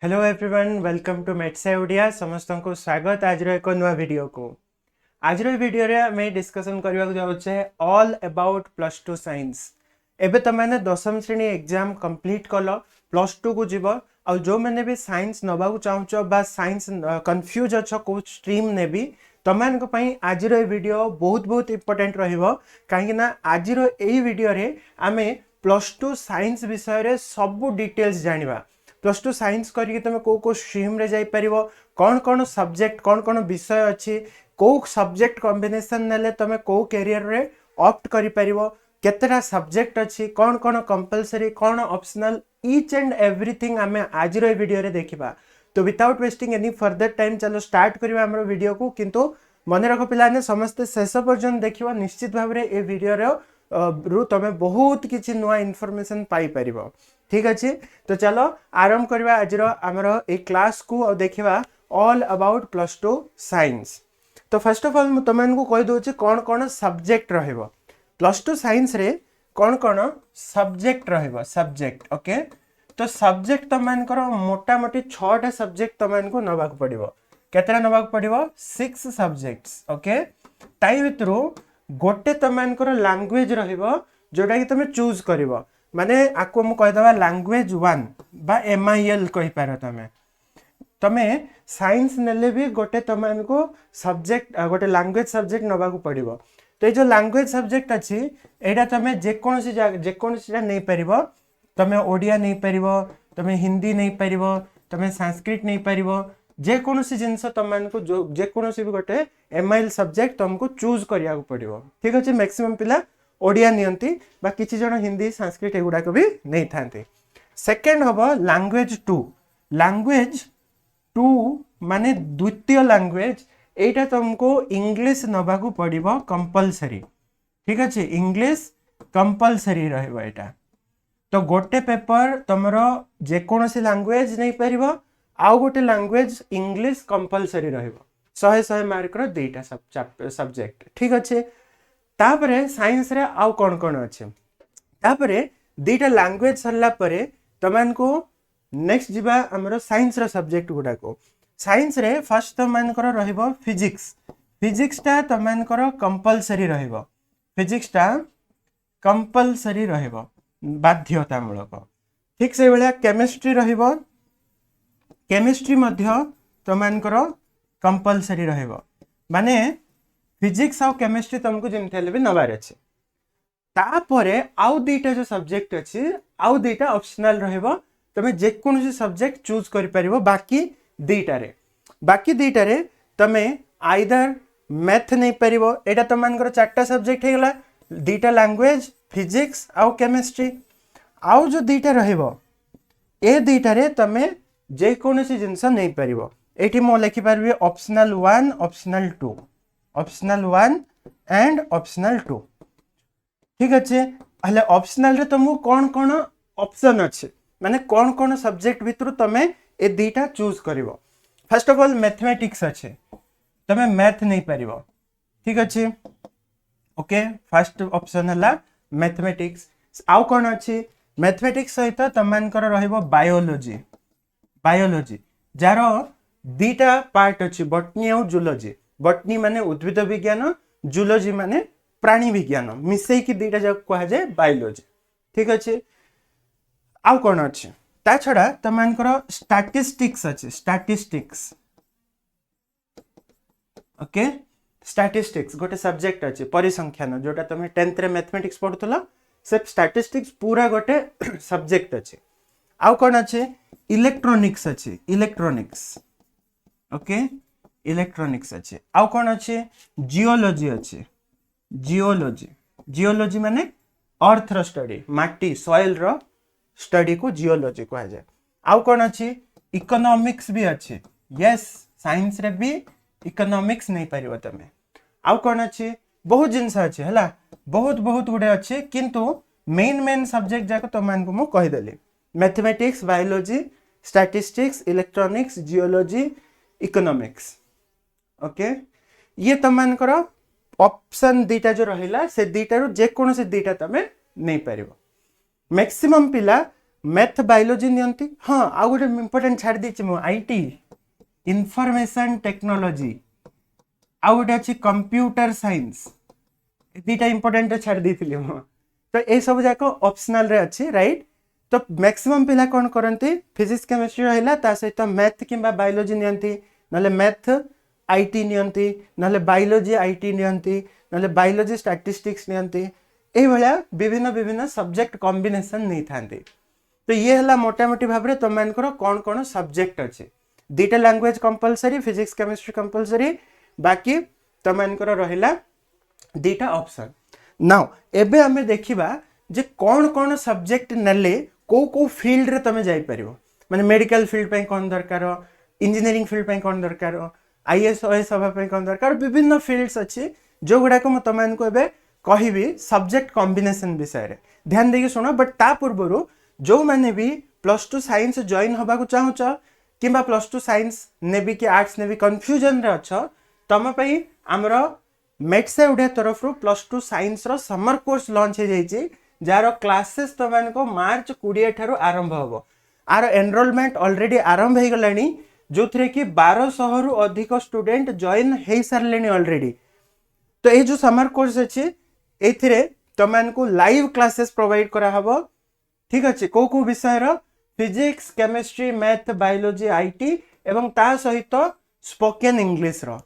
Hello everyone welcome to mates Odia समस्त को स्वागत आज एक नुआ वीडियो को आज वीडियो रे मैं डिस्कशन करबा जाउछे all about plus two science. एबे तमाने दशम श्रेणी एग्जाम कंप्लीट कलो प्लस टू को जीव आ जो मैंने भी साइंस नबा को चाहूच बा साइंस कंफ्यूज अच्छ को स्ट्रीम ने भी तमान को पई आज वीडियो बहुत इंपोर्टेंट रहिबो काहे ना आज वीडियो रे आमे प्लस टू साइंस विषय रे सब डिटेल्स जानिबा। प्लस टू साइंस करके तुम को स्ट्रीम रे जाई परिवो कौन सब्जेक्ट कौन विषय अच्छी को सब्जेक्ट कॉम्बिनेशन नेले तुम को कैरियर रे ऑप्ट करि परिवो केतेटा सब्जेक्ट अच्छी कौन कंपलसरी कौन ऑप्शनल ईच एंड एवरीथिंग आमे आज रो वीडियो रे देखिबा। तो without wasting any further time चलो स्टार्ट करिवा हमरो वीडियो को किंतु मने रखो पिलाने समस्त शेष पर्यंत देखिबा निश्चित भाव रे ए वीडियो रो तुम बहुत किछि नुआ इन्फॉर्मेशन पाई परिवो। ठीक अच्छे तो चलो आरंभ करवा आज आमर ए क्लास को और देखा all about plus two science. तो फर्स्ट ऑफ ऑल तुम कही दूचे कौन सब्जेक्ट रहिबो प्लस टू साइंस रे कौन सब्जेक्ट रहिबो सब्जेक्ट। ओके तो सब्जेक्ट तुमको मोटा मोटी 6टा सब्जेक्ट तुमको नवा पड़ो केतरा नवा पड़ो 6 सब्जेक्ट्स। ओके ताई भितरु गोटे तुमको लैंग्वेज रहिबो जोटा कि तुम चूज करिवो माने आपको मु कहिदवा लैंग्वेज 1 बा MIL कहि पारो तमे साइंस नेले भी गोटे तुमको सब्जेक्ट गोटे लैंग्वेज सब्जेक्ट नबा को पड़ो। तो ये जो लैंग्वेज सब्जेक्ट अच्छी एटा तुम जेकोसी नहीं पारिबो तुम ओडिया नहीं पारिबो तुम हिंदी नहीं पारिबो तुम संस्कृत नहीं पारिबो जेकोसी जिनस तुमको जो जेकोसी भी गोटे MIL सब्जेक्ट तुमको चूज करिया को पड़ो। ठीक अच्छे मैक्सिमम पिला ओडिया नियंती बा किछि जण हिंदी संस्कृत एगुडा को भी नहीं थांती। सेकंड हबो लैंग्वेज 2 माने द्वितीय लैंग्वेज एटा तुमको इंग्लिश नबा को पड़िबो कंपलसरी। ठीक अच्छे इंग्लिश कंपलसरी रहइबो एटा। तो गोटे पेपर तुमरो जेकोसी लैंग्वेज नहीं परिबो आउ गोटे लैंग्वेज इंग्लिश कंपलसरी रहइबो 100 मार्क रो दुईटा सब्जेक्ट। ठीक अच्छे तापरे साइंस रे आउ कौन अच्छे तापरे दुईटा लैंग्वेज सरला परे तुमको नेक्स्ट जीवा हमरो साइंस रो सब्जेक्ट गुडा को साइंस रे फर्स्ट तुमको रहिबो फिजिक्स टा तुमको कंपलसरी रहिबो फिजिक्स टा कंपलसरी रहिबो बाध्यतामूलक। ठीक से बेला केमिस्ट्री रहिबो केमिस्ट्री मध्य तुमको कंपलसरी रहिबो माने फिजिक्स और केमिस्ट्री तुमको जमते भी नवार अच्छे। तापरे आउ दुईटा जो सब्जेक्ट अच्छी आउ दुईटा ऑप्शनल रहिबो तुम जेकोसी सब्जेक्ट चूज करि परिबो बाकी दुईटा रे तुम आइदर मैथ नहीं परिबो एटा तुमनकर 4टा सब्जेक्ट हे गला दुईटा लैंग्वेज फिजिक्स आउ केमिस्ट्री आउ जो दुईटा रहिबो ए दुईटा रे तुम जेकोसी जिंस नहीं परिबो। एठी मो लिखि परबी ऑप्शनल 1 ऑप्शनल 1 एंड ऑप्शनल 2। ठीक अच्छे हले ऑप्शनल रे तुमको कौन ऑप्शन अच्छे माने कौन सब्जेक्ट भितर तुम ए दुईटा चूज करिवो। फर्स्ट ऑफ ऑल मैथमेटिक्स अच्छे तुम मैथ नहीं पारिबो। ठीक अच्छे ओके फर्स्ट ऑप्शन है मैथमेटिक्स आउ कौन अच्छी मैथमेटिक्स सहित तुमको रहिबो बायोलॉजी जार दुईटा पार्ट अच्छी बटनी और जूलॉजी बटनी माने उद्भिद विज्ञान जूलॉजी माने प्राणी विज्ञान मिसई की दुईटा जग कहा जाए बायोलॉजी। ठीक अच्छे आउ कौन अच्छे ता छड़ा तुमको स्टैटिस्टिक्स अच्छे स्टैटिस्टिक्स। ओके स्टैटिस्टिक्स गोटे सब्जेक्ट अच्छे परिसंख्यान जोटा तुम 10th रे मैथमेटिक्स पढ़ुला से स्टैटिस्टिक्स पूरा गोटे सब्जेक्ट अच्छे। आउ कौन अच्छे इलेक्ट्रॉनिक्स अच्छे इलेक्ट्रॉनिक्स। ओके इलेक्ट्रॉनिक्स अच्छे आउ कौन अच्छे जियोलॉजी अच्छे जियोलॉजी माने अर्थ रो स्टडी माटी सॉइल रो स्टडी को जियोलॉजी कहा जाए। आउ कौन अच्छे इकोनॉमिक्स भी अच्छे यस साइंस रे भी इकोनॉमिक्स नहीं पारिबो तमे। आउ कौन अच्छे बहुत जिनस अच्छे है बहुत गुडे अच्छे किंतु मेन सब्जेक्ट जाक तुमको मु कहीदेली mathematics biology statistics electronics geology economics. Okay ये तुमको ऑप्शन दुईटा जो रहिला से दुईटा जेकोसी दुईटा तुम नहीं पारिबो। मैक्सिमम पिला मैथ बायोलॉजी नियंती हाँ आ गोटे इंपोर्टेंट छाड़ देछि मु आईटी इंफॉर्मेशन टेक्नोलॉजी आ गोटे अछि कंप्यूटर साइंस दीटा इंपोर्टेंट छाड़ देथिली मु तो ए सब जाक ऑप्शनल रे अछि राइट तो मैक्सिमम पिला कोन करंती फिजिक्स केमिस्ट्री रहला ता सहित मैथ किंबा बायोलॉजी नियंती नले मैथ आईटी नियंती नले बायोलॉजी आईटी नियंती नले बायोलॉजी स्टैटिस्टिक्स नियंती ए भलिया विभिन्न विभिन्न सब्जेक्ट कॉम्बिनेशन नहीं थांती तो ये हला मोटा मोटी भाबरे तुम मानकर कौन कौन सब्जेक्ट अच्छे दीटा language compulsory physics chemistry compulsory बाकी तुम मानकर रहिला दीटा ऑप्शन नाउ एबे हमें देखिबा जे कौन कौन सब्जेक्ट नेले को फील्ड रे तमे जाई परिबो माने मेडिकल फील्ड पे कौन दरकार इंजीनियरिंग फील्ड पे कौन दरकार आईएएस ओएस सभा पे कौन दरकार विभिन्न फील्ड्स अच्छी जो गुडा को तुम को एबे कहिबी सब्जेक्ट कॉम्बिनेशन विषय रे ध्यान देके सुनो बट ता पूर्वरु जो माने भी +2 साइंस जॉइन होबा को चाहूच किंबा +2 साइंस नेबी कि आर्ट्स नेबी कंफ्यूजन रे अछ तम पई हमरो मेट्स ओडिया तरफ रु +2 साइंस रो समर कोर्स लॉन्च हे जाईची जार क्लासेस तमान को मार्च 20 ठारू आरंभ होबो आर एनरोलमेंट ऑलरेडी आरंभ हे गलानी जो थरे कि 1200 रु अधिक स्टूडेंट जॉइन हे सरलेनी ऑलरेडी तो ए जो समर कोर्स अछि एथिरे तमान को लाइव क्लासेस प्रोवाइड करा हबो ठीक अछि को विषय रो physics chemistry math biology IT एवं ता सहित स्पोकन इंग्लिश रो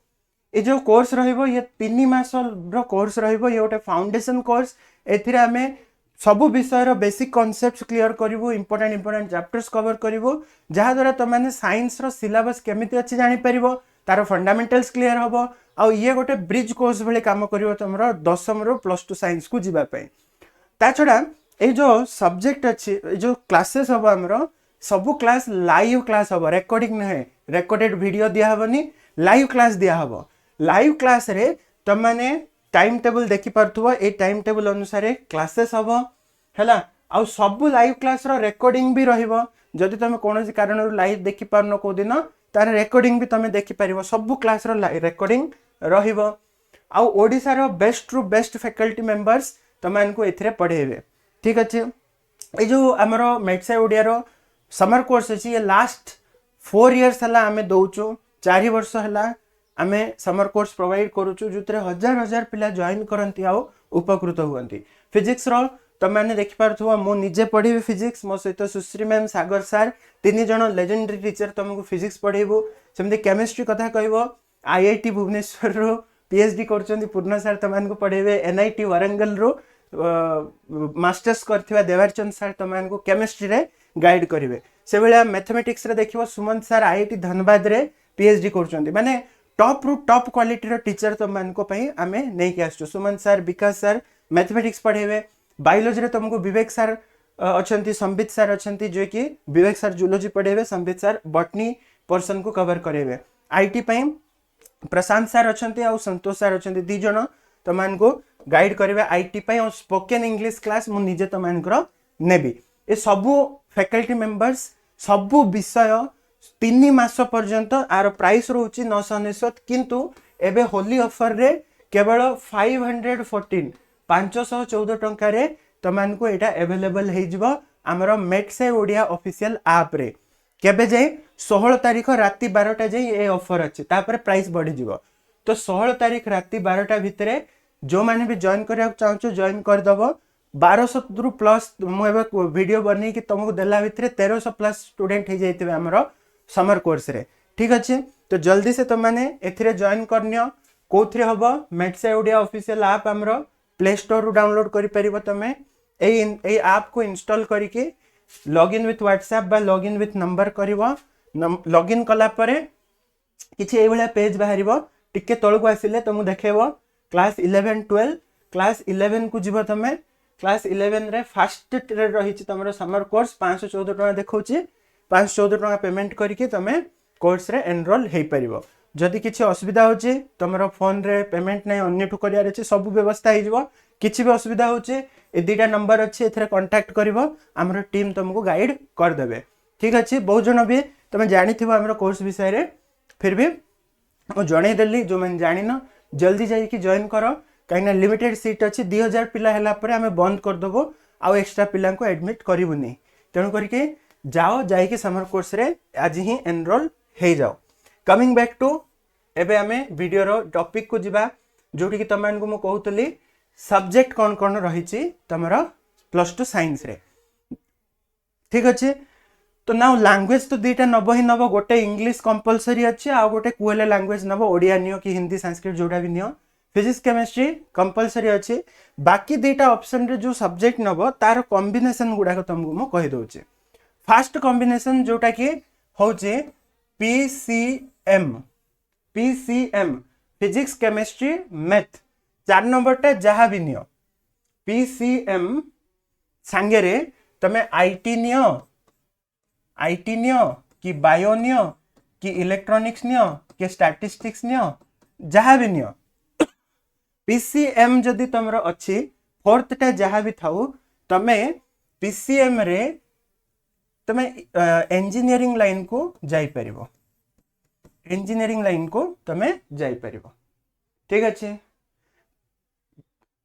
ए जो कोर्स रहिबो ये 3 मास रो कोर्स रहिबो ये ओटे फाउंडेशन कोर्स एथिरे हमें सबु विषय रो बेसिक कांसेप्ट्स क्लियर करिवो इंपोर्टेंट चैप्टर्स कवर करिवो जहा द्वारा त माने साइंस रो सिलेबस केमिति अछि जानि परिवो तार फंडामेंटल्स क्लियर हबो आ ये गोटे ब्रिज कोर्स भले काम करिवो तमरो 10th रो +2 साइंस को जिबा पय ता छडा ए जो सब्जेक्ट अछि ए जो क्लासेस हबो हमरो सबु क्लास लाइव क्लास हबो रिकॉर्डिंग नहे रिकॉर्डेड वीडियो दिया हबनी लाइव क्लास दिया हबो लाइव क्लास रे त माने टाइम टेबल देखि परथुवा ए टाइम टेबल अनुसार क्लासेस हबो हैला आ सब लाइव क्लास रो रिकॉर्डिंग भी रहिबो जदि तमे कोनोसी कारण लाइव देखि परनो को दिन तार रिकॉर्डिंग भी तमे देखि परिबो सब क्लास रो रिकॉर्डिंग रहिबो आ ओडिसा रो बेस्ट रु बेस्ट फैकल्टी मेंबर्स तमान को एथिरे पढेबे ठीक अछि ए जो हमरो मेट्स ओडिया रो समर कोर्स अछि ये लास्ट 4 इयर्स हला हमें दोचो 4 वर्ष हला आमे समर कोर्स प्रोवाइड करूछु जुतरे हजार हजार पिला जॉइन करंती आ उपकृत हुअंती फिजिक्स रो तमाने देखि पारथुवा मो निजे पढिबे फिजिक्स मो सहित सुश्री मैम सागर सर तीन जण लेजेंडरी टीचर तुमको फिजिक्स पढेबो सेमते केमिस्ट्री कथा कहबो आईआईटी भुवनेश्वर रो पीएचडी करचंदी पूर्ण सर तमानको पढेबे एनआईटी वरंगल रो मास्टर्स करथिबा देवारचंद सर तमानको केमिस्ट्री रे गाइड करिवे से बेला मैथमेटिक्स रे देखिबो सुमन सर आईआईटी धनबाद रे पीएचडी करचंदी माने टॉप रु टॉप क्वालिटी रो टीचर तमानको पई आमे नै के आछो सुमन सर विकास सर मैथमेटिक्स पढेबे बायोलॉजी रे तुमको विवेक सर अछंती संबित सर अछंती जो कि विवेक सर जूलॉजी पढेबे संबित सर बॉटनी पर्सन को कवर करेबे आईटी पई प्रशांत सर अछंती आ संतोष सर अछंती दी जण तमान को गाइड करेबे आईटी पई और स्पोकन इंग्लिश क्लास मु निजे तमान को नेबी ए सबु फैकल्टी मेंबर्स सबु विषय 3 मास पर्यंत आर प्राइस रहउची 999 किंतु एबे होली ऑफर रे केवल 514 टंका रे तमान को एटा अवेलेबल हे जिवो हमरो मेट्स ओडिया ऑफिशियल ऐप रे केबे जे 16 तारिख राती 12टा जे ए ऑफर अछि तापर प्राइस बढ़ी जिवो तो 16 तारिख राती 12टा भितरे जो माने भी जॉइन करिया चाहछो जॉइन कर दबो 1200 रु प्लस मु एबे वीडियो बनै कि तुमको देला भितरे 1300 प्लस स्टूडेंट हे जैतिबे हमरो समर कोर्स रे ठीक अछि तो जल्दी से तुम माने एथिरे जॉइन करनियो कोथरे हबो मेट्स ओडिया ऑफिशियल ऐप हमरो प्ले स्टोर रु डाउनलोड करि परिबो तमे ए ऐप को इंस्टॉल करिके लॉगिन विथ व्हाट्सएप बा लॉगिन विथ नंबर करिवो लॉगिन कला परे किछि ए भलिया पेज बाहरिबो टिके तळको आसिले तुमु देखेबो क्लास 11 12 क्लास 11 को जिवो तमे क्लास 11 रे फर्स्ट रे रहिछि तमरो समर कोर्स 514 टका देखौछि 514 टका पेमेंट करिके तमे कोर्स रे एनरोल हे परिबो जदि किछि असुविधा होछि तमरो फोन रे पेमेंट नै अन्य ठु करिया रे सब व्यवस्था हे जिवो किछि भी असुविधा होछि ए दुटा नंबर अछि एथरे कांटेक्ट करिवो हमरो टीम तुमको गाइड कर देबे ठीक अछि बहुत जण भी तमे जानिथिबो हमरो कोर्स विषय रे फिर भी मो जणे देली जो मन जानिनो जल्दी जाई कि जॉइन करो काइना लिमिटेड सीट अछि 2000 पिला हैला परे हमें बंद कर देबो आ एक्स्ट्रा पिला को एडमिट करिवुनी तेणु करके जाओ जाइए समर कोर्स रे आज ही एनरोल हो जाओ। कमिंग बैक टू एबे आमे वीडियो रो टॉपिक को जिबा जोटी कि तमान को मु कहउतली सब्जेक्ट कौन कौन रही तुमर +2 साइंस रे। ठीक अच्छे तो नाउ लैंग्वेज तो दुईटा नब ही नब, गोटे इंग्लिश कंपलसरी अच्छे आ गोटे कुएले लैंग्वेज नब, ओडिया नियो कि हिंदी संस्कृत जोड़ा भी नियो। फिजिक्स केमिस्ट्री कंपलसरी अच्छे, बाकी दुईटा ऑप्शन रे जो सब्जेक्ट नब तार कॉम्बिनेशन गुडा तुमको मु कहि दोचे। फर्स्ट कॉम्बिनेशन जोटा कि होचे पीसीएम फिजिक्स केमिस्ट्री मैथ। 4 नंबरटा जहाँ भी नियो पीसीएम सांगे रे तमे आईटी नियो कि बायो नियो कि इलेक्ट्रॉनिक्स नियो कि स्टैटिस्टिक्स नियो, जहाँ भी नियो पीसीएम जदि तुमर अच्छी फोर्थटा जहाँ भी थाउ तमे पीसीएम रे तमे इंजीनियरिंग लाइन को जाई परिबो, इंजीनियरिंग लाइन को तमे जाई परिबो। ठीक अच्छे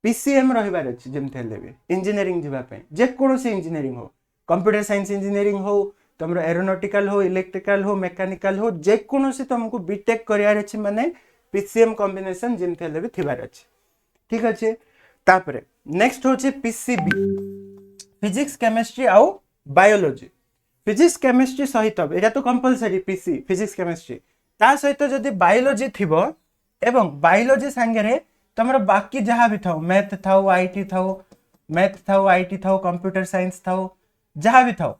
पीसीएम रहिबार अछि जेमते हेले भी इंजीनियरिंग जिबा पे जे कोनोसी इंजीनियरिंग हो, कंप्यूटर साइंस इंजीनियरिंग हो, तुमरो एरोनॉटिकल हो, इलेक्ट्रिकल हो, मैकेनिकल हो, जे कोनोसी तुमको बीटेक करियार अछि माने पीसीएम कॉम्बिनेशन जेमते हेले भी थिबार अछि। ठीक अच्छे तापरे नेक्स्ट होछि पीसीबी फिजिक्स केमिस्ट्री आउ बायोलॉजी। फिजिक्स केमिस्ट्री सहित एटा तो कंपलसरी पीसी फिजिक्स केमिस्ट्री ता सहित जदि बायोलॉजी थिबो एवं बायोलॉजी संगे रे तमरो बाकी जहाँ भी थाओ मैथ थाओ आईटी थाओ, मैथ थाओ आईटी थाओ, कंप्यूटर साइंस थाओ, जहाँ भी थाओ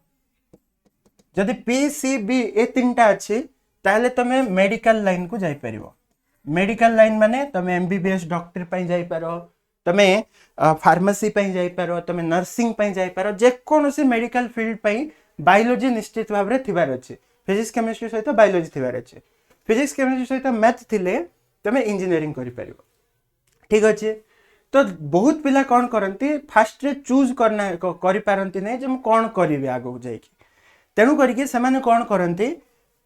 जदि पीसीबी ए तीनटा अच्छी ताहले तमे मेडिकल लाइन को जाई परिबो। मेडिकल लाइन माने तमे एमबीबीएस डॉक्टर पई जाई पारो, तमे फार्मेसी पई जाई पारो, तमे नर्सिंग पई जाई पारो, जे कोनोसी मेडिकल फील्ड पई बायोलॉजी निश्चित भाव रे थिबार अछि। फिजिक्स केमिस्ट्री सहित बायोलॉजी थिबार अछि। फिजिक्स केमिस्ट्री सहित मैथ थिले तमे इंजीनियरिंग करि परिबो। ठीक अच्छे तो बहुत पिला कौन करती फास्ट रे चूज करना करि पारंती नै जे मु कोन करिवे आगो जाइकी, तेणु करके सेमाने कौन करती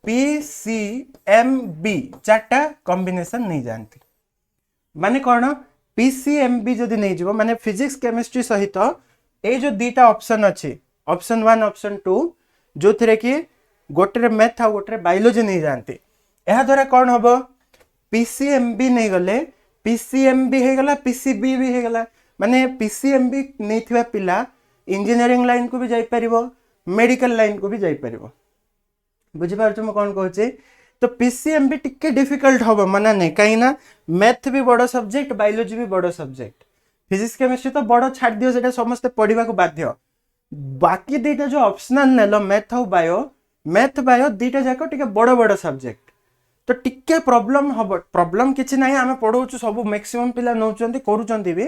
पीसीएमबी 4टा कॉम्बिनेशन नहीं जानती। माने कौन पीसीएमबी जदि नहीं जीवो माने फिजिक्स केमिस्ट्री सहित ए जो दुईटा ऑप्शन अच्छी ऑप्शन 1 ऑप्शन 2 जो थे कि गोटे मैथ आ गोटे बायोलॉजी नहीं जानती, यह द्वारा कौन हम पीसीएमबी नहीं गले पीसीएमबी हो गला पीसीबी भी हो गला। माने पीसीएमबी नहीं थिबा पिला इंजीनियरिंग लाइन को भी जाई परिबो, मेडिकल लाइन को भी जाई परिबो। बुझि पारछ म कोन कहूचे तो पीसीएमबी टिके डिफिकल्ट होबो मना नहीं, कहीं ना मैथ भी बड़ सब्जेक्ट बायोलॉजी भी बड़ सब्जेक्ट, फिजिक्स केमिस्ट्री तो बड़ छाड़ दियो सेटा समस्त पढ़िबा को बाध्य। बाकी दुईटा जो ऑप्शनल नेलो मैथ और बायो दुईटा जाक टिके बड़ बड़ सब्जेक्ट तो टिके प्रॉब्लम हबो। प्रॉब्लम किछि नाही, आमे पढौछु सब मैक्सिमम पिला नौचंती करूचंती भी,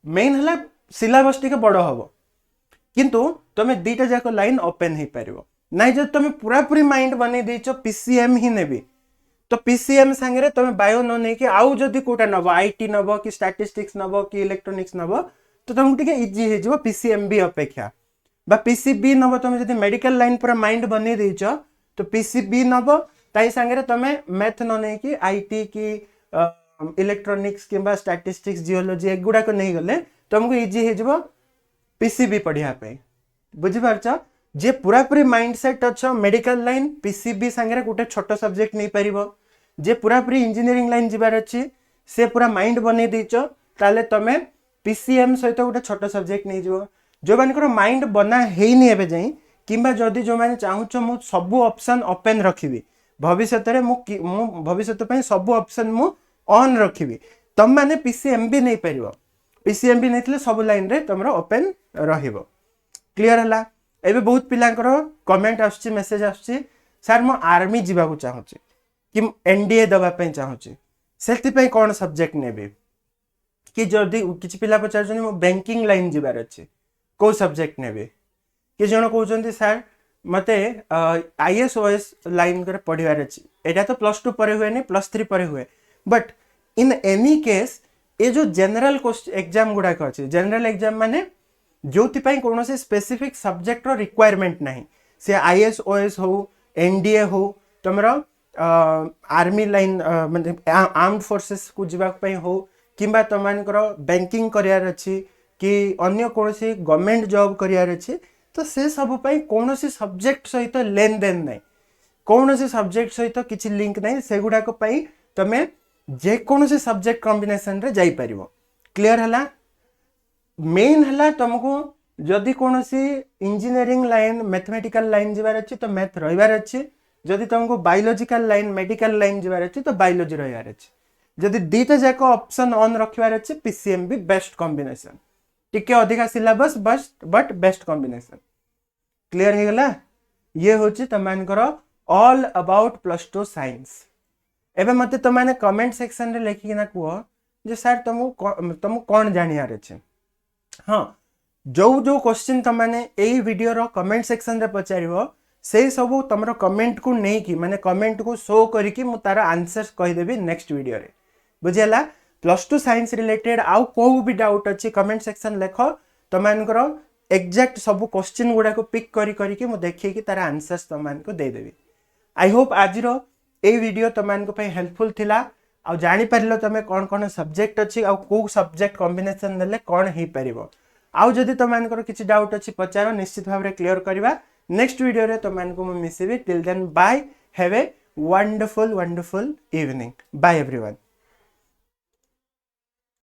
मेन हला सिलेबस टिके बड़ हबो किंतु तमे दुईटा जाक लाइन ओपन हे परिबो नाही। जे तमे पूरा पूरी माइंड बनै देछो पीसीएम ही नेबी तो पीसीएम संगे तमे बायो न नै कि आउ जदी कोटा नबो आईटी नबो कि स्टैटिस्टिक्स नबो कि इलेक्ट्रॉनिक्स नबो तो तुमको टिके इजी हे जो पीसीएमबी अपेक्षा बा पीसीबी नबो। तमे जदी मेडिकल लाइन पूरा माइंड बनै देछो तो पीसीबी नबो ताई संगे तमे मैथ न नै कि आईटी कि इलेक्ट्रॉनिक्स किबा स्टैटिस्टिक्स जियोलॉजी एगुडा को नहीं गले तुमको इजी हे जो पीसीबी पढ़िया पे। बुझि पारछ जे पूरा पूरी माइंड सेट अच्छो मेडिकल लाइन पीसीबी संगे गोटे छोट सब्जेक्ट नहीं परिबो, जे पूरा पूरी इंजीनियरिंग लाइन जिबार अछि से पूरा माइंड बनै देछो ताले तमे पीसीएम सहित गोटे छोट सब्जेक्ट नहीं जिवो। जो मानकर माइंड बना हेनी एबे जाई किबा जदी जो माने चाहूछ मु सब ऑप्शन ओपन रखिबी भविष्य रे मु भविष्य पई सब ऑप्शन मु ऑन रखिबी, तम माने पीसीएमबी नहीं परिबो। पीसीएमबी नहीं थिले सब लाइन रे तमरो ओपन रहिबो। क्लियर हला। एबे बहुत पिलांकर कमेंट आछी मेसेज आछी सर मु आर्मी जिबा को चाहूची कि एनडीए दबा पई चाहूची सेति पई कोन सब्जेक्ट नेबे कि जदी किछि पिला पचार जने मु बैंकिंग लाइन जिबार अछि को सब्जेक्ट नेबे कि जण कहउचंती सर मते आईएसओएस लाइन करे पढिबार अछि। एटा तो +2 परे हुए नहीं +3 परे हुए, बट इन एनी केस ए जो जनरल एग्जाम गुडा को अछि जनरल एग्जाम माने जोति पई कोनोसे स्पेसिफिक सब्जेक्ट रो रिक्वायरमेंट नहीं, से आईएसओएस हो एनडीए हो तमरो आर्मी लाइन माने आर्म्ड फोर्सेस को जिबा पई हो किंबा तमानकर बैंकिंग करियार अछि कि अन्य कोनोसी गवर्नमेंट जॉब करियार अछि तो से सब कौन सब्जेक्ट सहित लेन देन नहीं, कौन सब्जेक्ट सहित किसी लिंक नहीं, से गुड़ाक तुम जेकोसी सब्जेक्ट कॉम्बिनेशन रे जाई परिवो। क्लियर हला? मेन हला तुमको जदि कौन इंजीनियरिंग लाइन मैथमेटिकल लाइन जीवार अच्छी तो मैथ रहीबार अच्छी, जदि तुमको बायोलॉजिकल लाइन मेडिकल लाइन जीवार अच्छी तो बायोलॉजी रहीबार अच्छी, जदि दीटा जाक ऑप्शन ऑन रखिबार अच्छी पीसीएम भी बेस्ट कॉम्बिनेशन, टिके अधिका syllabus but best combination. Clear हो गला? ये होची तमानकर ऑल अबाउट +2 साइंस। एबे मते तमाने कमेंट सेक्शन रे लिखिकिना कुह जे सर तुमको कौन जानियार अच्छे। हाँ, जो क्वेश्चन तमाने एई वीडियो रो कमेंट सेक्शन रे पचारिबो से सब तुम कमेंट को नहीं कि माने कमेंट को शो करिकी मु तार आंसर कहि देबी नेक्स्ट वीडियो रे। बुझियला? +2 साइंस रिलेटेड आउ को भी डाउट अच्छी कमेंट सेक्शन लेख, तुमको एक्जाक्ट सब क्वेश्चन गुड़ा को पिक करी मु देखिए कि तार आंसर्स तुमको देदेवी। आई होप आज ये वीडियो तुमको हेल्पफुल थिला, आ जानी पारिलो तुम कौन कौन सब्जेक्ट अच्छी आ को सब्जेक्ट कॉम्बिनेशन नेले कौन हो पारिबो। आउ जदि तुमको किसी डाउट अच्छी पचार, निश्चित भाव में क्लियर करवा नेक्स्ट वीडियो रे तुमको मु मिसिबी। Till then bye, have a wonderful evening. Bye everyone.